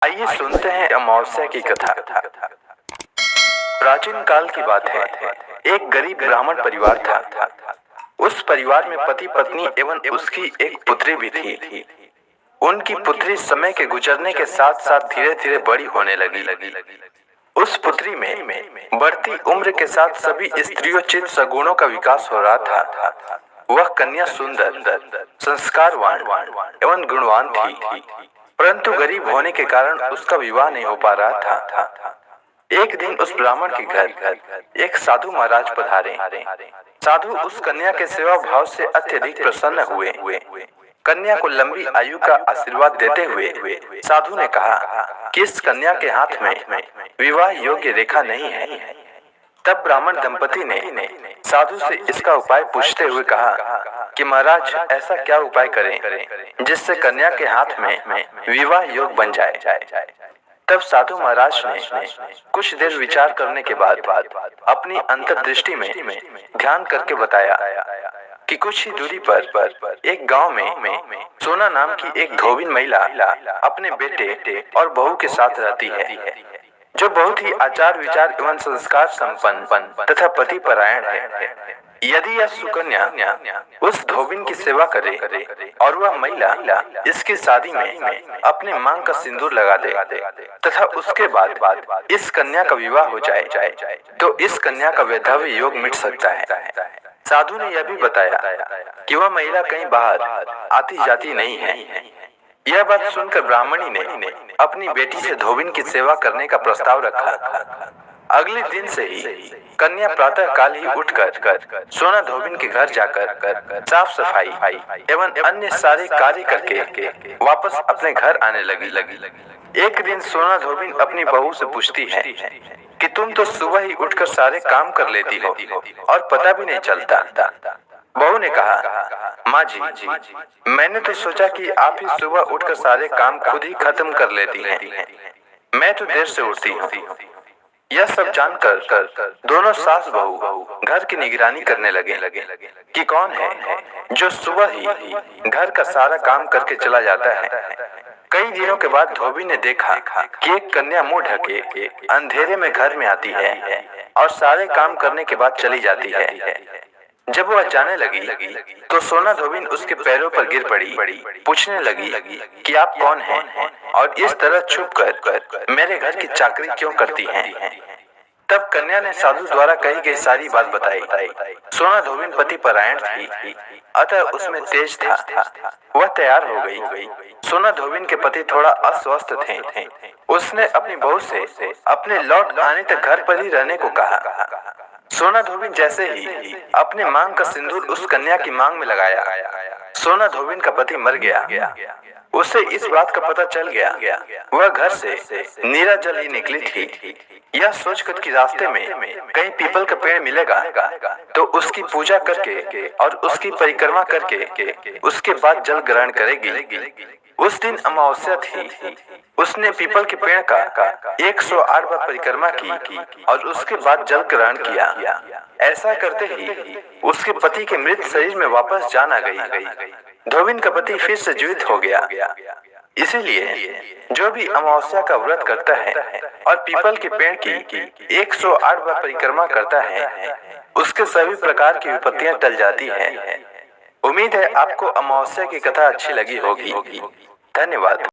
आइए सुनते हैं अमावस्या की कथा। प्राचीन काल की बात है। एक गरीब ब्राह्मण परिवार था। उस परिवार में पति पत्नी एवं उसकी एक पुत्री भी थी। उनकी पुत्री समय के गुजरने के साथ साथ धीरे धीरे बड़ी होने लगी। उस पुत्री में बढ़ती उम्र के साथ सभी स्त्रियोचित सगुणों का विकास हो रहा था। वह कन्या सुंदर, संस्कारवान एवं गुणवान थी, परंतु गरीब होने के कारण उसका विवाह नहीं हो पा रहा था। एक दिन उस ब्राह्मण के घर एक साधु महाराज पधारे। साधु उस कन्या के सेवा भाव से अत्यधिक प्रसन्न हुए। कन्या को लंबी आयु का आशीर्वाद देते हुए साधु ने कहा कि इस कन्या के हाथ में विवाह योग्य रेखा नहीं है। तब ब्राह्मण दंपति ने साधु से इसका उपाय पूछते हुए कहा कि महाराज, ऐसा क्या उपाय करें जिससे कन्या के हाथ में विवाह योग बन जाए। तब साधु महाराज ने कुछ देर विचार करने के बाद अपनी अंतर्दृष्टि में ध्यान करके बताया कि कुछ ही दूरी पर एक गांव में सोना नाम की एक धोबिन महिला अपने बेटे और बहू के साथ रहती है, जो बहुत ही आचार विचार एवं संस्कार संपन्न तथा पति परायण है। यदि यह सुकन्या उस धोबिन की सेवा करे और वह महिला इसकी शादी में अपने मांग का सिंदूर लगा दे तथा उसके बाद इस कन्या का विवाह हो जाए तो इस कन्या का वैधव्य योग मिट सकता है। साधु ने यह भी बताया कि वह महिला कहीं बाहर आती जाती नहीं है। यह बात सुनकर ब्राह्मणी ने अपनी बेटी से धोबिन की सेवा करने का प्रस्ताव रखा। अगले दिन से ही कन्या प्रातः काल ही उठकर सोना धोबिन के घर जाकर साफ सफाई एवं अन्य सारे कार्य करके वापस अपने घर आने लगी। एक दिन सोना धोबिन अपनी बहू से पूछती है कि तुम तो सुबह ही उठकर सारे काम कर लेती हो और पता भी नहीं चलता। बहू ने कहा, माँ जी, मैंने तो सोचा कि आप ही सुबह उठकर सारे काम खुद ही खत्म कर लेती हैं। मैं तो देर से उठती हूँ। यह सब जानकर दोनों सास बहू घर की निगरानी करने लगे कि कौन है जो सुबह ही घर का सारा काम करके चला जाता है। कई दिनों के बाद धोबी ने देखा कि एक कन्या मुंह ढके अंधेरे में घर में आती है और सारे काम करने के बाद चली जाती है। जब वह जाने लगी तो सोना धोबिन उसके पैरों पर गिर पड़ी, पूछने लगी कि आप कौन हैं और इस तरह छुप कर मेरे घर की चाकरी क्यों करती हैं। तब कन्या ने साधु द्वारा कही गई सारी बात बताई। सोना धोबिन पति परायण थी, अतः उसमें तेज था। वह तैयार हो गई। सोना धोबिन के पति थोड़ा अस्वस्थ थे। उसने अपनी बहू से अपने लौट आने तक घर पर ही रहने को कहा। सोना धोबिन जैसे ही अपने मांग का सिंदूर उस कन्या की मांग में लगाया, सोना धोबिन का पति मर गया। उसे इस बात का पता चल गया। वह घर से नीरा जल ही निकली थी। यह सोचकर कि रास्ते में कहीं पीपल का पेड़ मिलेगा तो उसकी पूजा करके और उसकी परिक्रमा करके उसके बाद जल ग्रहण करेगी। उस दिन अमावस्या थी। उसने पीपल के पेड़ का 108 बार परिक्रमा की और उसके बाद जल ग्रहण किया। ऐसा करते ही उसके पति के मृत शरीर में वापस जान आ गई। धोबिन का पति फिर से जीवित हो गया। इसीलिए जो भी अमावस्या का व्रत करता है और पीपल के पेड़ की 108 बार परिक्रमा करता है, उसके सभी प्रकार की विपत्तियां टल जाती है। उम्मीद है आपको अमावस्या की कथा अच्छी लगी होगी। धन्यवाद।